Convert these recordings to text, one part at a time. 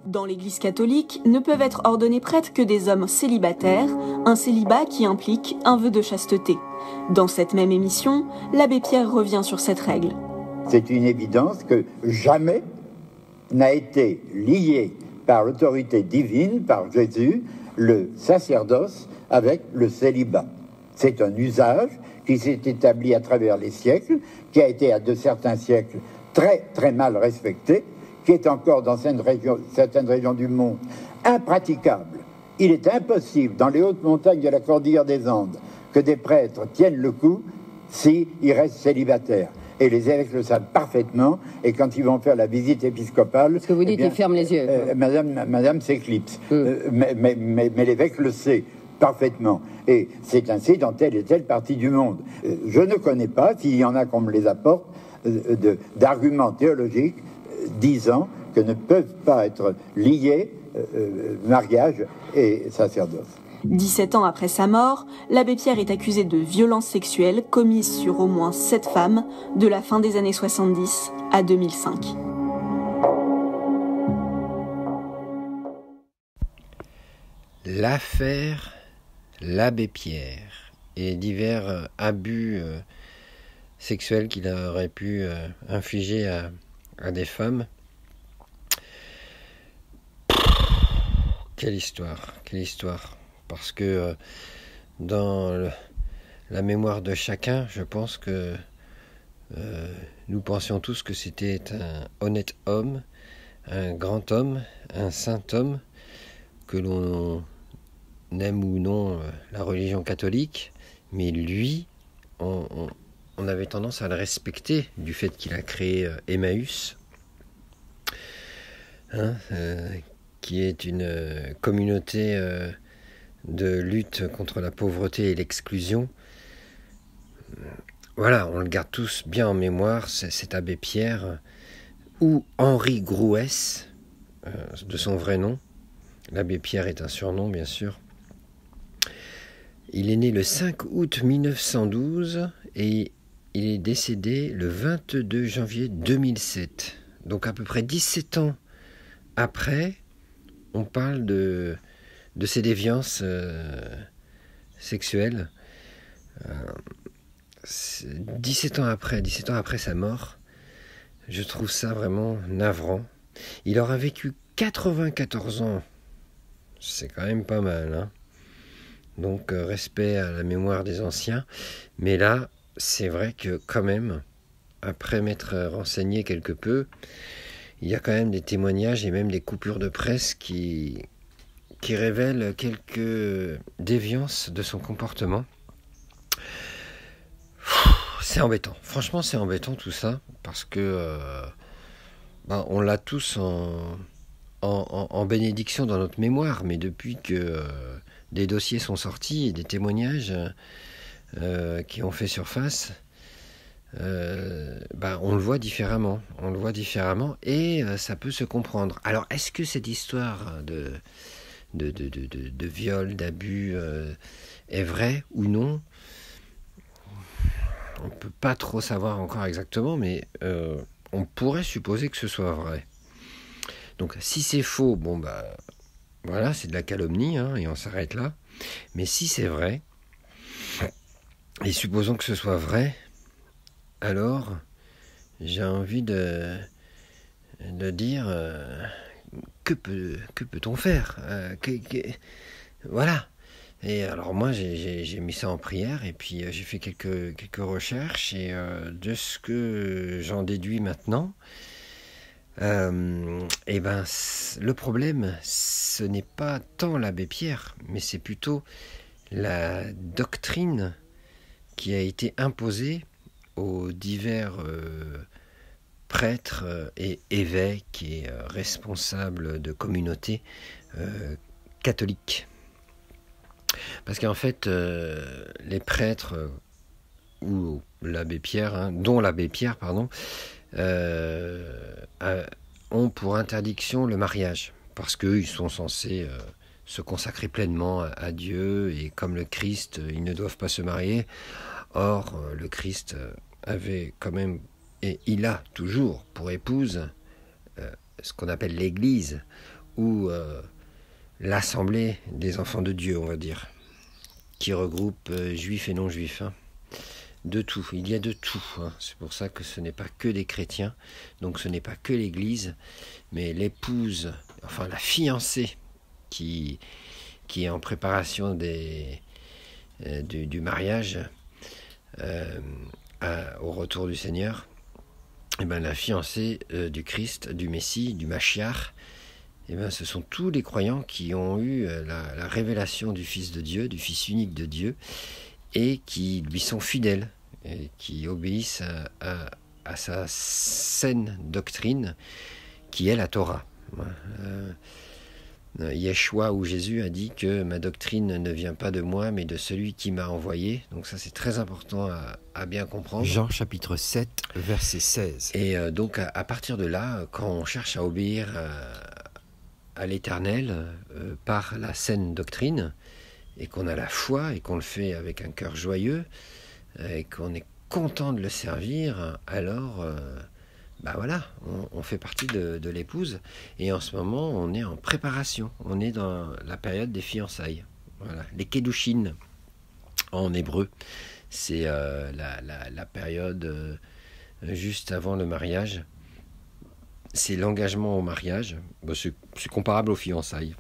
Dans l'Église catholique, ne peuvent être ordonnés prêtres que des hommes célibataires, un célibat qui implique un vœu de chasteté. Dans cette même émission, l'abbé Pierre revient sur cette règle. C'est une évidence que jamais n'a été lié par l'autorité divine, par Jésus, le sacerdoce avec le célibat. C'est un usage qui s'est établi à travers les siècles, qui a été à de certains siècles très très mal respecté, qui est encore dans certaines régions du monde impraticable. Il est impossible dans les hautes montagnes de la cordillère des Andes que des prêtres tiennent le coup s'ils restent célibataires. Et les évêques le savent parfaitement, et quand ils vont faire la visite épiscopale... Ce que vous dites, ils ferment les yeux. Madame s'éclipse, mais l'évêque le sait parfaitement. Et c'est ainsi dans telle et telle partie du monde. Je ne connais pas, s'il y en a qu'on me les apporte, d'arguments théologiques disant que ne peuvent pas être liés mariage et sacerdoce. 17 ans après sa mort, l'abbé Pierre est accusé de violences sexuelles commises sur au moins 7 femmes de la fin des années 70 à 2005. L'affaire l'abbé Pierre et divers abus sexuels qu'il aurait pu infliger à des femmes. Quelle histoire. Parce que dans la mémoire de chacun, je pense que nous pensions tous que c'était un honnête homme, un grand homme, un saint homme, que l'on aime ou non la religion catholique, mais lui, on avait tendance à le respecter du fait qu'il a créé Emmaüs, qui est une communauté de lutte contre la pauvreté et l'exclusion. Voilà, on le garde tous bien en mémoire, c'est cet abbé Pierre, ou Henri Grouès, de son vrai nom. L'abbé Pierre est un surnom, bien sûr. Il est né le 5 août 1912 et il est décédé le 22 janvier 2007. Donc à peu près 17 ans après, on parle de ces déviances sexuelles. 17 ans après sa mort, je trouve ça vraiment navrant. Il aura vécu 94 ans, c'est quand même pas mal, hein. Donc respect à la mémoire des anciens, mais là, c'est vrai que quand même, après m'être renseigné quelque peu, il y a quand même des témoignages et même des coupures de presse qui révèlent quelques déviances de son comportement. C'est embêtant, franchement c'est embêtant tout ça, parce que on l'a tous en bénédiction dans notre mémoire, mais depuis que des dossiers sont sortis et des témoignages qui ont fait surface, on le voit différemment, et ça peut se comprendre. Alors est-ce que cette histoire de viol, d'abus est vraie ou non? On ne peut pas trop savoir encore exactement, mais on pourrait supposer que ce soit vrai. Donc si c'est faux, voilà, c'est de la calomnie, hein, et on s'arrête là. Mais si c'est vrai, et supposons que ce soit vrai, alors j'ai envie de dire que peut-on faire, voilà. Et alors moi j'ai mis ça en prière, et puis j'ai fait quelques recherches, et de ce que j'en déduis maintenant, le problème ce n'est pas tant l'abbé Pierre, mais c'est plutôt la doctrine qui a été imposée aux divers prêtres et évêques et responsables de communautés catholiques. Parce qu'en fait, les prêtres ou l'abbé Pierre, dont l'abbé Pierre, ont pour interdiction le mariage, parce qu'eux, ils sont censés se consacrer pleinement à Dieu, et comme le Christ, ils ne doivent pas se marier. Or, le Christ avait quand même, et il a toujours pour épouse ce qu'on appelle l'Église, ou l'assemblée des enfants de Dieu, on va dire, qui regroupe juifs et non-juifs, hein. De tout, il y a de tout, hein. C'est pour ça que ce n'est pas que des chrétiens, donc ce n'est pas que l'Église, mais l'épouse, enfin la fiancée qui est en préparation du mariage au retour du Seigneur, et bien la fiancée du Christ, du Messie, du Machiach, et bien ce sont tous les croyants qui ont eu la révélation du Fils de Dieu, du Fils unique de Dieu, et qui lui sont fidèles, et qui obéissent à sa saine doctrine, qui est la Torah. Yeshua ou Jésus a dit que ma doctrine ne vient pas de moi, mais de celui qui m'a envoyé. Donc ça, c'est très important à bien comprendre. Jean chapitre 7, verset 16. Et donc à partir de là, quand on cherche à obéir à l'Éternel par la saine doctrine, et qu'on a la foi, et qu'on le fait avec un cœur joyeux, et qu'on est content de le servir, alors... voilà, on fait partie de l'épouse, et en ce moment on est en préparation, on est dans la période des fiançailles. Voilà, les kedushin en hébreu, c'est la période juste avant le mariage, c'est l'engagement au mariage. C'est comparable aux fiançailles,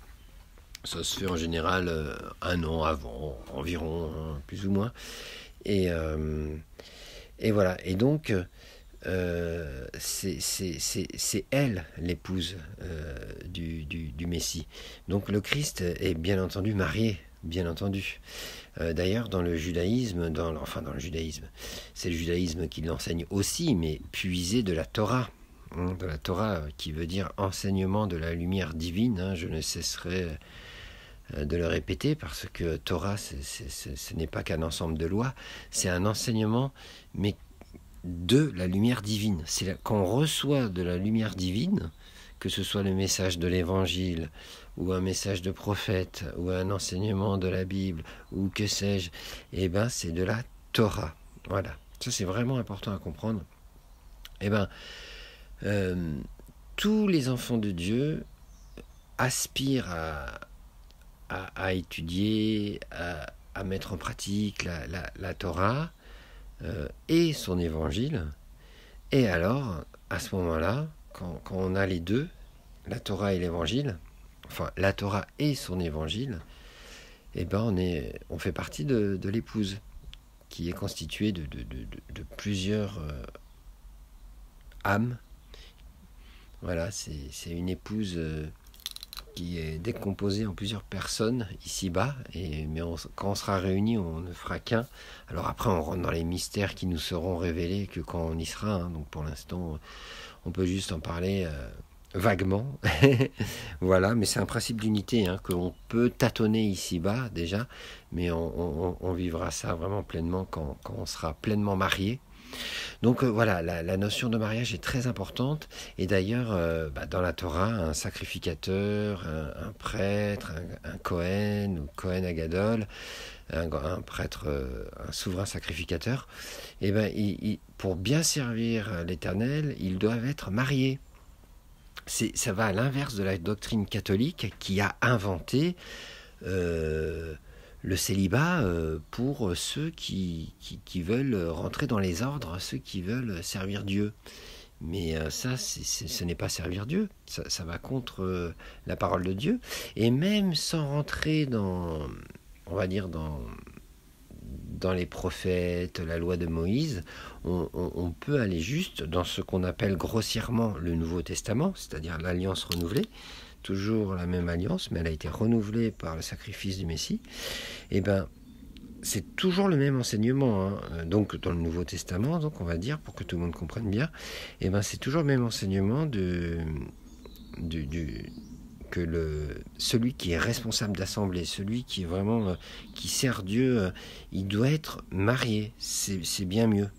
ça se fait en général un an avant, environ, hein, plus ou moins, et voilà, et donc c'est elle l'épouse du Messie. Donc le Christ est bien entendu marié, bien entendu. D'ailleurs dans le judaïsme, dans le judaïsme, c'est le judaïsme qui l'enseigne aussi, mais puisé de la Torah, hein, de la Torah qui veut dire enseignement de la lumière divine, hein, je ne cesserai de le répéter, parce que Torah ce n'est pas qu'un ensemble de lois, c'est un enseignement, mais de la lumière divine. C'est quand on reçoit de la lumière divine, que ce soit le message de l'évangile, ou un message de prophète, ou un enseignement de la Bible, ou que sais-je, et ben c'est de la Torah. Voilà. Ça c'est vraiment important à comprendre. Et ben tous les enfants de Dieu aspirent à étudier, à mettre en pratique la Torah, et son évangile. Et alors, à ce moment-là, quand on a les deux, la Torah et l'évangile, enfin la Torah et son évangile, eh ben on fait partie de l'épouse, qui est constituée de plusieurs âmes. Voilà, c'est une épouse qui est décomposée en plusieurs personnes ici-bas, mais quand on sera réunis, on ne fera qu'un. Alors après, on rentre dans les mystères qui nous seront révélés que quand on y sera, hein. Donc pour l'instant, on peut juste en parler vaguement. Voilà, mais c'est un principe d'unité, hein, qu'on peut tâtonner ici-bas déjà, mais on vivra ça vraiment pleinement quand on sera pleinement marié. Donc voilà, la notion de mariage est très importante, et d'ailleurs dans la Torah, un sacrificateur, un prêtre, un Kohen ou Kohen Agadol, un prêtre, un souverain sacrificateur, et ben pour bien servir l'Éternel, ils doivent être mariés. Ça va à l'inverse de la doctrine catholique qui a inventé le célibat pour ceux qui veulent rentrer dans les ordres, ceux qui veulent servir Dieu. Mais ça, ce n'est pas servir Dieu, ça va contre la parole de Dieu. Et même sans rentrer dans les prophètes, la loi de Moïse, on peut aller juste dans ce qu'on appelle grossièrement le Nouveau Testament, c'est-à-dire l'Alliance renouvelée, toujours la même alliance, mais elle a été renouvelée par le sacrifice du Messie. Et ben, c'est toujours le même enseignement, hein. Donc dans le Nouveau Testament, donc on va dire, pour que tout le monde comprenne bien, et ben c'est toujours le même enseignement celui qui est responsable d'assemblée, celui qui est vraiment qui sert Dieu, il doit être marié. C'est bien mieux.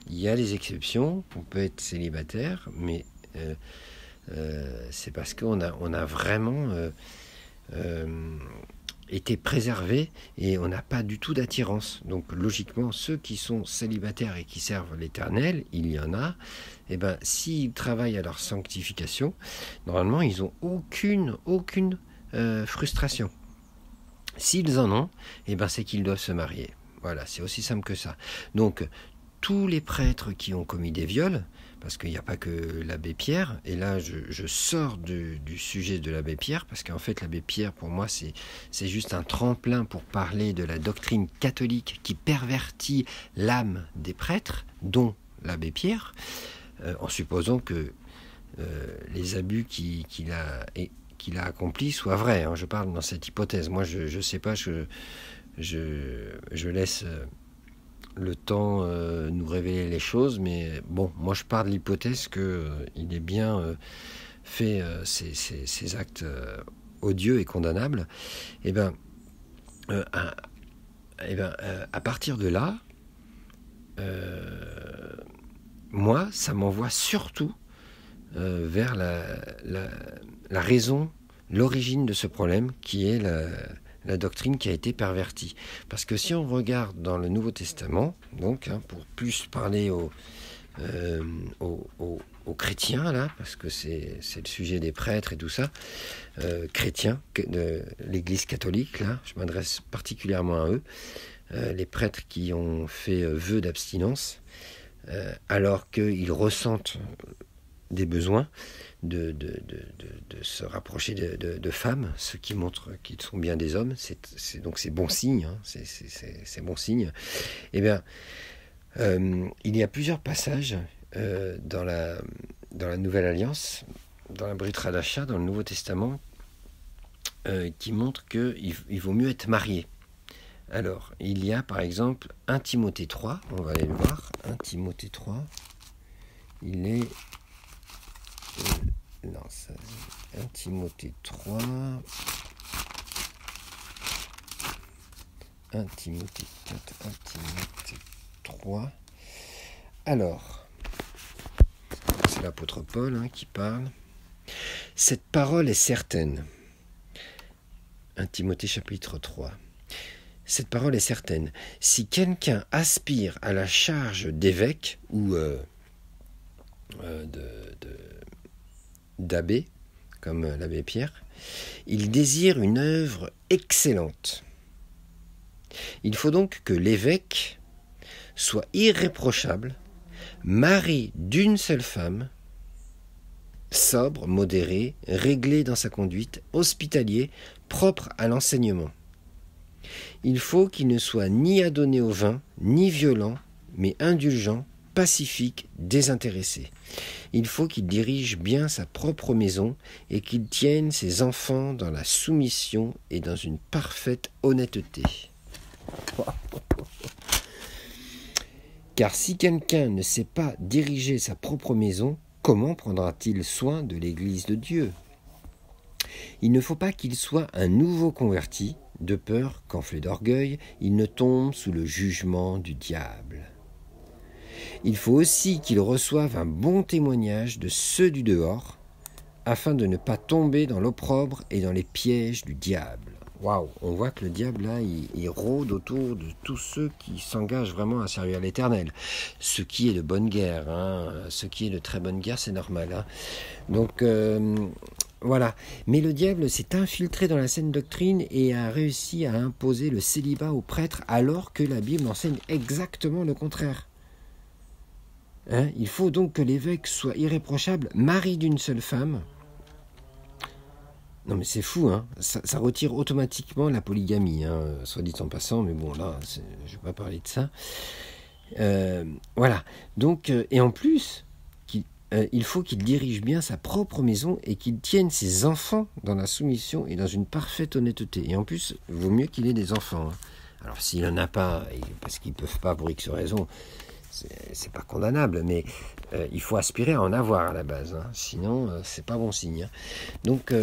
Il y a des exceptions, on peut être célibataire, mais c'est parce qu'on a vraiment été préservés et on n'a pas du tout d'attirance. Donc logiquement, ceux qui sont célibataires et qui servent l'Éternel, il y en a, et ben s'ils travaillent à leur sanctification, normalement ils n'ont aucune frustration. S'ils en ont, et ben c'est qu'ils doivent se marier. Voilà, c'est aussi simple que ça. Donc tous les prêtres qui ont commis des viols, parce qu'il n'y a pas que l'abbé Pierre, et là je sors du sujet de l'abbé Pierre, parce qu'en fait l'abbé Pierre pour moi c'est juste un tremplin pour parler de la doctrine catholique qui pervertit l'âme des prêtres, dont l'abbé Pierre, en supposant que les abus qu'il a accomplis soient vrais. Hein. Je parle dans cette hypothèse. Moi je sais pas, je laisse le temps nous révéler les choses, mais bon, moi je pars de l'hypothèse qu'il est bien fait ces actes odieux et condamnables. À partir de là, moi, ça m'envoie surtout vers la raison, l'origine de ce problème, qui est la doctrine qui a été pervertie. Parce que si on regarde dans le Nouveau Testament, donc pour plus parler aux chrétiens, là, parce que c'est le sujet des prêtres et tout ça, chrétiens de l'Église catholique, là, je m'adresse particulièrement à eux, les prêtres qui ont fait vœu d'abstinence, alors qu'ils ressentent des besoins de se rapprocher de femmes, ce qui montre qu'ils sont bien des hommes, donc c'est bon signe, hein, c'est bon signe. Eh bien, il y a plusieurs passages dans la Nouvelle Alliance, dans la Brit Hadasha, dans le Nouveau Testament, qui montrent qu'il vaut mieux être marié. Alors, il y a par exemple 1 Timothée 3, on va aller le voir, 1 Timothée 3, il est... non, ça, 1 Timothée 3, 1 Timothée 4, 1 Timothée 3. Alors, c'est l'apôtre Paul qui parle. Cette parole est certaine. 1 Timothée chapitre 3. Cette parole est certaine. Si quelqu'un aspire à la charge d'évêque ou d'abbé, comme l'abbé Pierre, il désire une œuvre excellente. Il faut donc que l'évêque soit irréprochable, mari d'une seule femme, sobre, modéré, réglé dans sa conduite, hospitalier, propre à l'enseignement. Il faut qu'il ne soit ni adonné au vin, ni violent, mais indulgent, pacifique, désintéressé. Il faut qu'il dirige bien sa propre maison et qu'il tienne ses enfants dans la soumission et dans une parfaite honnêteté. Car si quelqu'un ne sait pas diriger sa propre maison, comment prendra-t-il soin de l'Église de Dieu ? Il ne faut pas qu'il soit un nouveau converti, de peur qu'enflé d'orgueil, il ne tombe sous le jugement du diable. Il faut aussi qu'il reçoive un bon témoignage de ceux du dehors, afin de ne pas tomber dans l'opprobre et dans les pièges du diable. Waouh, on voit que le diable, là, il rôde autour de tous ceux qui s'engagent vraiment à servir l'Éternel. Ce qui est de bonne guerre, ce qui est de très bonne guerre, c'est normal. Donc, voilà. Mais le diable s'est infiltré dans la saine doctrine et a réussi à imposer le célibat aux prêtres, alors que la Bible enseigne exactement le contraire. Il faut donc que l'évêque soit irréprochable, mari d'une seule femme. Non mais c'est fou, ça retire automatiquement la polygamie, soit dit en passant, mais bon là, je ne vais pas parler de ça. Voilà, donc, et en plus, il faut qu'il dirige bien sa propre maison et qu'il tienne ses enfants dans la soumission et dans une parfaite honnêteté. Et en plus, il vaut mieux qu'il ait des enfants. Alors s'il n'en a pas, parce qu'ils ne peuvent pas pour X raison, c'est pas condamnable, mais il faut aspirer à en avoir à la base, sinon c'est pas bon signe. Donc,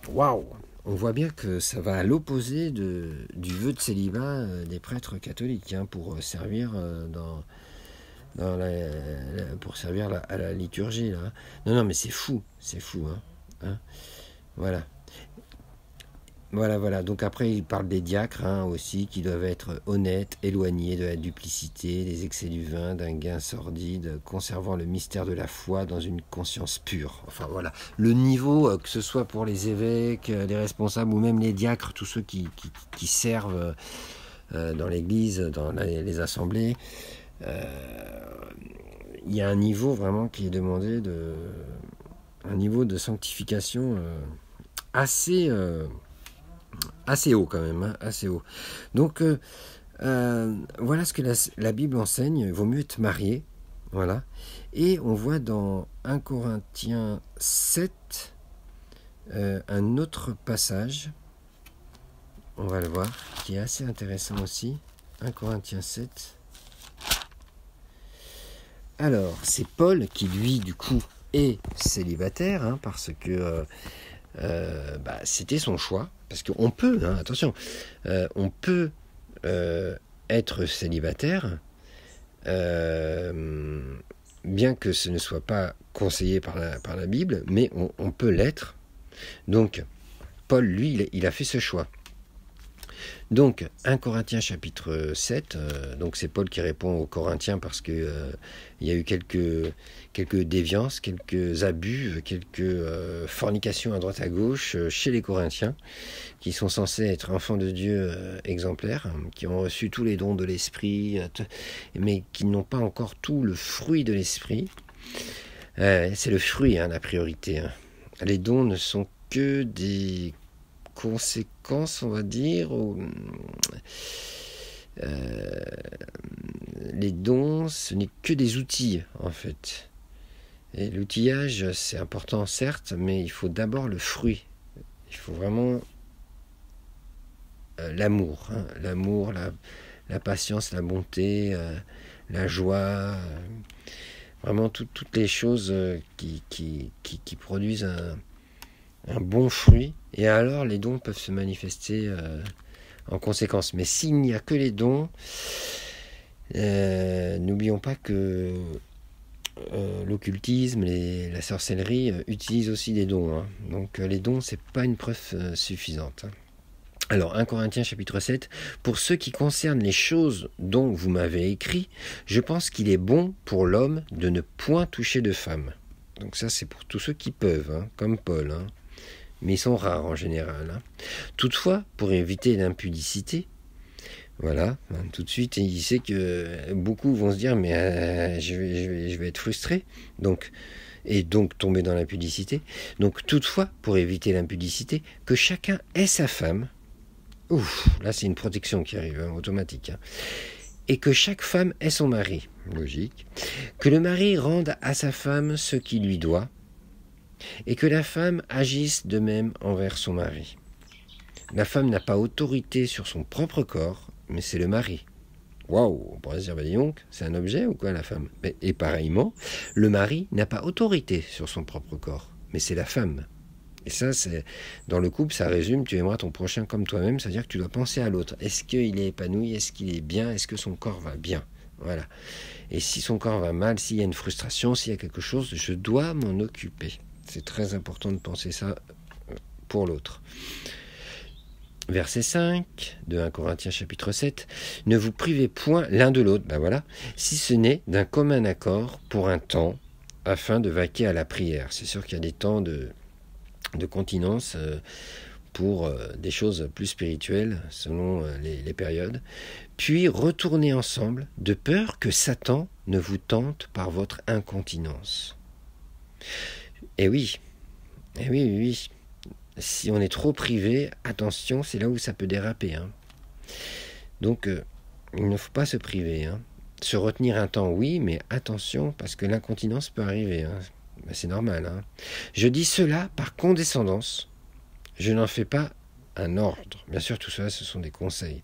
waouh, on voit bien que ça va à l'opposé du vœu de célibat des prêtres catholiques pour servir pour servir à la liturgie là. Non mais c'est fou. Voilà. Voilà. Donc après, il parle des diacres aussi, qui doivent être honnêtes, éloignés de la duplicité, des excès du vin, d'un gain sordide, conservant le mystère de la foi dans une conscience pure. Enfin voilà, le niveau, que ce soit pour les évêques, les responsables ou même les diacres, tous ceux qui servent dans l'église, dans les assemblées, il y a un niveau vraiment qui est demandé, un niveau de sanctification assez haut quand même, assez haut. Donc voilà ce que la Bible enseigne. Il vaut mieux être marié, voilà. Et on voit dans 1 Corinthiens 7 un autre passage, on va le voir, qui est assez intéressant aussi. 1 Corinthiens 7. Alors, c'est Paul qui, lui, du coup, est célibataire, parce que c'était son choix. Parce qu'on peut, attention, on peut être célibataire, bien que ce ne soit pas conseillé par la Bible, mais on peut l'être. Donc, Paul, lui, il a fait ce choix. Donc, 1 Corinthiens chapitre 7, donc c'est Paul qui répond aux Corinthiens parce que il y a eu quelques déviances, quelques abus, quelques fornications à droite à gauche chez les Corinthiens, qui sont censés être enfants de Dieu exemplaires, qui ont reçu tous les dons de l'Esprit, mais qui n'ont pas encore tout le fruit de l'Esprit. C'est le fruit, la priorité. Les dons ne sont que des conséquences, on va dire. Les dons, ce n'est que des outils, en fait. Et l'outillage, c'est important, certes, mais il faut d'abord le fruit. Il faut vraiment l'amour. L'amour, la patience, la bonté, la joie, vraiment toutes les choses qui produisent un bon fruit, et alors les dons peuvent se manifester en conséquence. Mais s'il n'y a que les dons, n'oublions pas que l'occultisme, la sorcellerie utilisent aussi des dons. Donc les dons, c'est pas une preuve suffisante. Alors, 1 Corinthiens chapitre 7, pour ce qui concerne les choses dont vous m'avez écrit, je pense qu'il est bon pour l'homme de ne point toucher de femme. Donc ça, c'est pour tous ceux qui peuvent, comme Paul, mais ils sont rares en général. Toutefois, pour éviter l'impudicité, voilà, tout de suite, il sait que beaucoup vont se dire, mais je vais être frustré, et donc tomber dans l'impudicité. Donc, toutefois, pour éviter l'impudicité, que chacun ait sa femme. Ouf, là c'est une protection qui arrive, automatique. Et que chaque femme ait son mari, logique. Que le mari rende à sa femme ce qu'il lui doit. Et que la femme agisse de même envers son mari. La femme n'a pas autorité sur son propre corps, mais c'est le mari. Waouh, on pourrait se dire, dis donc, c'est un objet ou quoi la femme ? Et pareillement, le mari n'a pas autorité sur son propre corps, mais c'est la femme. Et ça, c'est dans le couple, ça résume, tu aimeras ton prochain comme toi-même, c'est-à-dire que tu dois penser à l'autre. Est-ce qu'il est épanoui ? Est-ce qu'il est bien ? Est-ce que son corps va bien ? Voilà. Et si son corps va mal, s'il y a une frustration, s'il y a quelque chose, je dois m'en occuper. C'est très important de penser ça pour l'autre. Verset 5 de 1 Corinthiens chapitre 7. Ne vous privez point l'un de l'autre, voilà, si ce n'est d'un commun accord pour un temps, afin de vaquer à la prière. C'est sûr qu'il y a des temps de continence pour des choses plus spirituelles selon les périodes, puis retournez ensemble de peur que Satan ne vous tente par votre incontinence. Et oui, si on est trop privé, attention, c'est là où ça peut déraper. Donc il ne faut pas se priver. Se retenir un temps, oui, mais attention, parce que l'incontinence peut arriver. C'est normal. Je dis cela par condescendance. Je n'en fais pas un ordre. Bien sûr, tout cela, ce sont des conseils.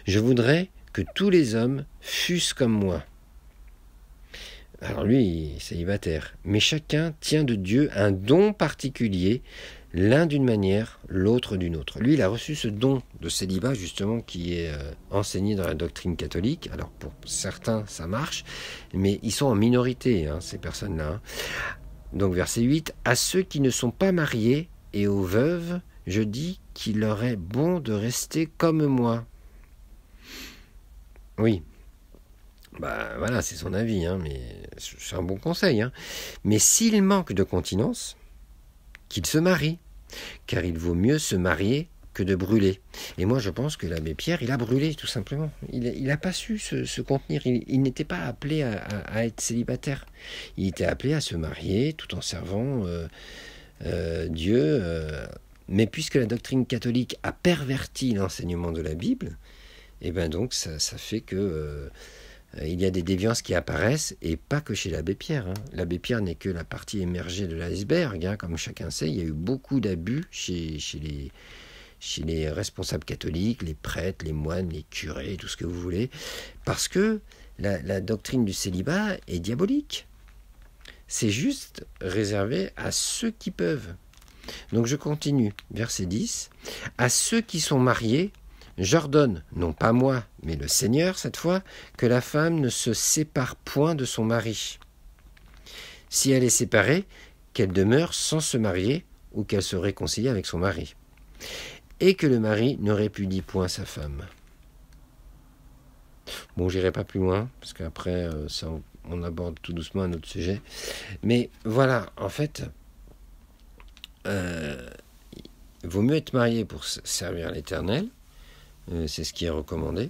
Je voudrais que tous les hommes fussent comme moi. Alors lui, il est célibataire. Mais chacun tient de Dieu un don particulier, l'un d'une manière, l'autre d'une autre. Lui, il a reçu ce don de célibat, justement, qui est enseigné dans la doctrine catholique. Alors, pour certains, ça marche, mais ils sont en minorité, ces personnes-là. Donc, verset 8, « À ceux qui ne sont pas mariés et aux veuves, je dis qu'il leur est bon de rester comme moi. Oui. Voilà, c'est son avis, mais c'est un bon conseil. Mais s'il manque de continence, qu'il se marie, car il vaut mieux se marier que de brûler. Et moi, je pense que l'abbé Pierre, il a brûlé, tout simplement. Il n'a pas su se contenir. Il n'était pas appelé à être célibataire. Il était appelé à se marier tout en servant Dieu. Mais puisque la doctrine catholique a perverti l'enseignement de la Bible, et donc ça fait que il y a des déviances qui apparaissent, et pas que chez l'abbé Pierre. L'abbé Pierre n'est que la partie émergée de l'iceberg. Comme chacun sait, il y a eu beaucoup d'abus chez les responsables catholiques, les prêtres, les moines, les curés, tout ce que vous voulez, parce que la doctrine du célibat est diabolique. C'est juste réservé à ceux qui peuvent. Donc je continue, verset 10. « À ceux qui sont mariés, j'ordonne, non pas moi, mais le Seigneur cette fois, que la femme ne se sépare point de son mari. Si elle est séparée, qu'elle demeure sans se marier ou qu'elle se réconcilie avec son mari. Et que le mari ne répudie point sa femme. » Bon, j'irai pas plus loin, parce qu'après, on aborde tout doucement un autre sujet. Mais voilà, en fait, il vaut mieux être marié pour servir l'Éternel. C'est ce qui est recommandé.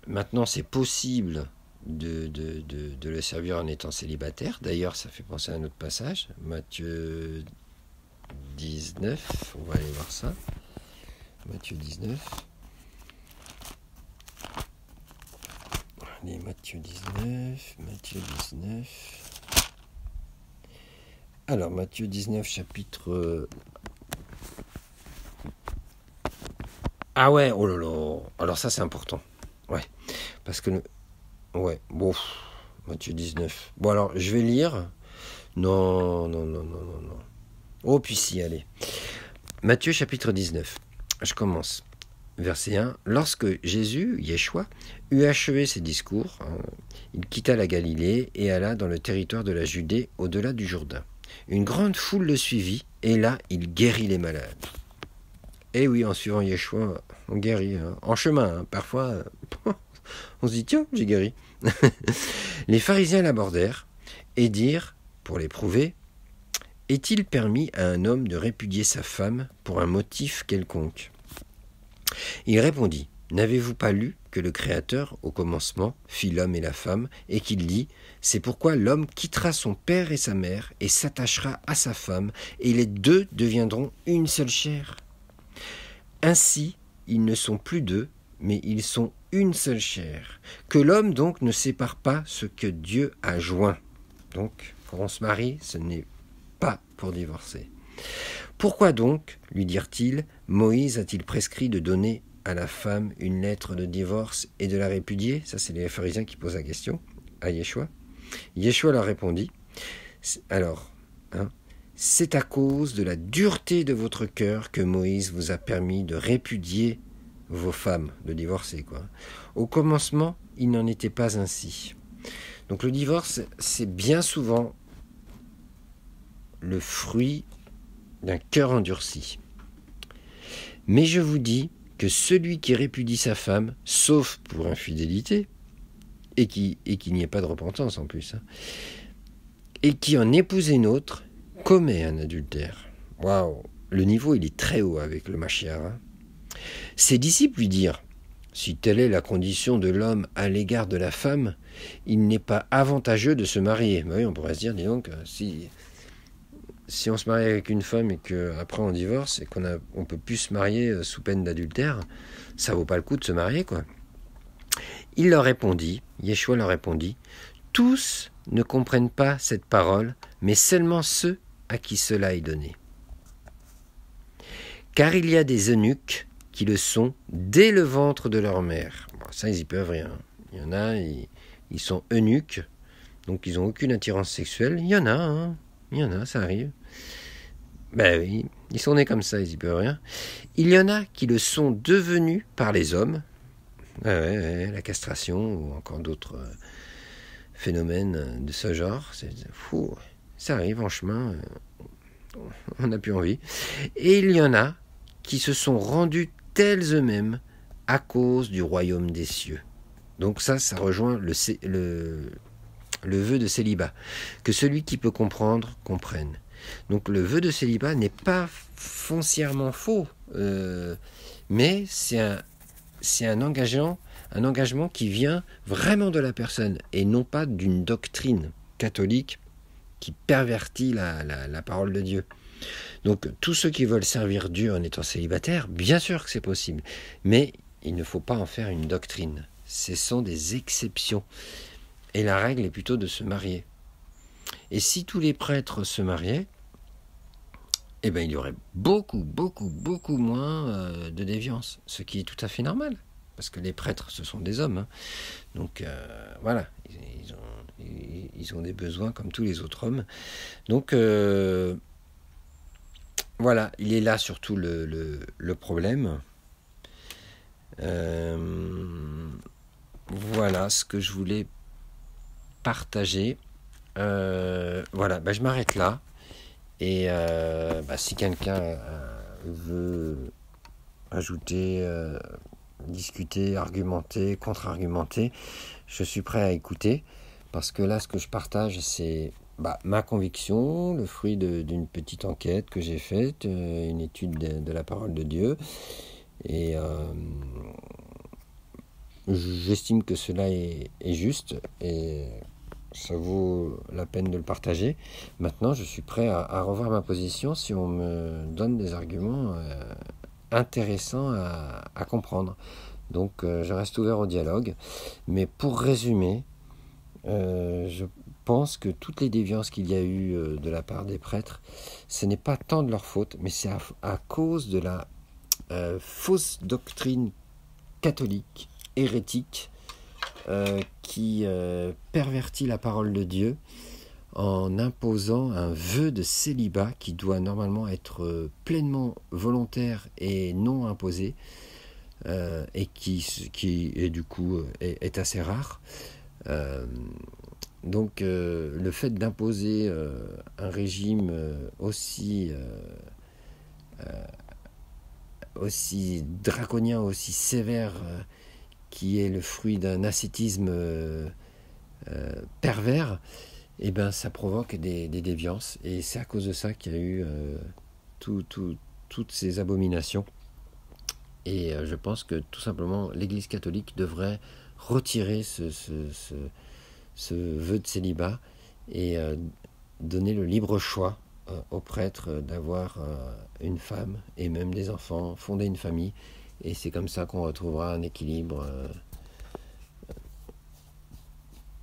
Maintenant, c'est possible de le servir en étant célibataire. D'ailleurs, ça fait penser à un autre passage, Matthieu 19, on va aller voir ça. Matthieu 19. Allez, Matthieu 19. Alors, Matthieu 19, chapitre... Ah ouais, oh là là. Alors ça, c'est important. Ouais, parce que... Ouais, bon, Matthieu 19. Bon, alors, je vais lire. Non. Oh, puis si, allez. Matthieu, chapitre 19. Je commence. Verset 1. Lorsque Jésus, Yeshua, eut achevé ses discours, il quitta la Galilée et alla dans le territoire de la Judée, au-delà du Jourdain. Une grande foule le suivit, et là, il guérit les malades. Et oui, en suivant Yeshua, on guérit. En chemin, parfois, on se dit, tiens, j'ai guéri. Les pharisiens l'abordèrent et dirent, pour l'éprouver, est-il permis à un homme de répudier sa femme pour un motif quelconque ? Il répondit, n'avez-vous pas lu que le Créateur, au commencement, fit l'homme et la femme, et qu'il dit, c'est pourquoi l'homme quittera son père et sa mère, et s'attachera à sa femme, et les deux deviendront une seule chair. Ainsi, ils ne sont plus deux, mais ils sont une seule chair. Que l'homme donc ne sépare pas ce que Dieu a joint. Donc, quand on se marie, ce n'est pas pour divorcer. Pourquoi donc, lui dirent-ils, Moïse a-t-il prescrit de donner à la femme une lettre de divorce et de la répudier ? Ça, c'est les pharisiens qui posent la question à Yeshua. Yeshua leur répondit, alors, c'est à cause de la dureté de votre cœur que Moïse vous a permis de répudier vos femmes, de divorcer, quoi. Au commencement, il n'en était pas ainsi. Donc le divorce, c'est bien souvent le fruit d'un cœur endurci. Mais je vous dis que celui qui répudie sa femme, sauf pour infidélité, et qu'il n'y ait pas de repentance en plus, et qui en épouse une autre, commet un adultère. Waouh, le niveau il est très haut avec le Mashiach. Ses disciples lui dirent, si telle est la condition de l'homme à l'égard de la femme, il n'est pas avantageux de se marier. Ben oui, on pourrait se dire, dis donc, si on se marie avec une femme et qu'après on divorce et qu'on peut plus se marier sous peine d'adultère, ça vaut pas le coup de se marier, quoi. Il leur répondit, Yeshua leur répondit, tous ne comprennent pas cette parole, mais seulement ceux à qui cela est donné. Car il y a des eunuques qui le sont dès le ventre de leur mère. Bon, ça, ils y peuvent rien. Il y en a, ils sont eunuques, donc ils n'ont aucune attirance sexuelle. Il y en a, ça arrive. Ben oui, ils sont nés comme ça, ils y peuvent rien. Il y en a qui le sont devenus par les hommes, la castration ou encore d'autres phénomènes de ce genre. C'est fou, ça arrive en chemin. on n'a plus envie. Et il y en a qui se sont rendus tels eux-mêmes à cause du royaume des cieux. Donc ça rejoint le vœu de célibat. Que celui qui peut comprendre, comprenne. Donc le vœu de célibat n'est pas foncièrement faux, mais c'est un engagement qui vient vraiment de la personne et non pas d'une doctrine catholique qui pervertit la parole de Dieu. Donc tous ceux qui veulent servir Dieu en étant célibataires, bien sûr que c'est possible, mais il ne faut pas en faire une doctrine. Ce sont des exceptions. Et la règle est plutôt de se marier. Et si tous les prêtres se mariaient, eh bien, il y aurait beaucoup moins de déviance, ce qui est tout à fait normal, parce que les prêtres, ce sont des hommes. Hein. Donc, voilà, ils ont des besoins comme tous les autres hommes. Donc, voilà, il est là surtout le problème. Voilà ce que je voulais partager. Voilà, je m'arrête là. Et si quelqu'un veut ajouter, discuter, argumenter, contre-argumenter, je suis prêt à écouter. Parce que là, ce que je partage, c'est ma conviction, le fruit d'une petite enquête que j'ai faite, une étude de la parole de Dieu. Et j'estime que cela est juste et ça vaut la peine de le partager. Maintenant, je suis prêt à revoir ma position si on me donne des arguments intéressants à comprendre. Donc, je reste ouvert au dialogue. Mais pour résumer, je pense que toutes les déviances qu'il y a eu de la part des prêtres, ce n'est pas tant de leur faute, mais c'est à cause de la fausse doctrine catholique, hérétique, qui pervertit la parole de Dieu en imposant un vœu de célibat qui doit normalement être pleinement volontaire et non imposé, et qui est du coup est assez rare. Donc le fait d'imposer un régime aussi draconien, aussi sévère, qui est le fruit d'un ascétisme pervers, et ça provoque des déviances. Et c'est à cause de ça qu'il y a eu toutes ces abominations. Et je pense que tout simplement l'Église catholique devrait retirer ce vœu de célibat et donner le libre choix aux prêtres d'avoir une femme et même des enfants, fonder une famille. Et c'est comme ça qu'on retrouvera un équilibre.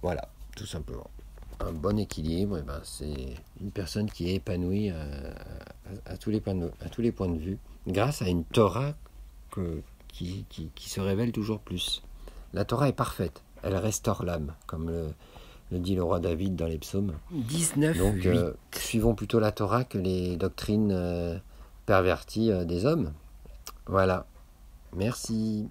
Voilà, tout simplement. Un bon équilibre, c'est une personne qui est épanouie à tous les points de vue, grâce à une Torah qui se révèle toujours plus. La Torah est parfaite, elle restaure l'âme, comme le dit le roi David dans les psaumes. 19, donc 8. Suivons plutôt la Torah que les doctrines perverties des hommes. Voilà. Merci.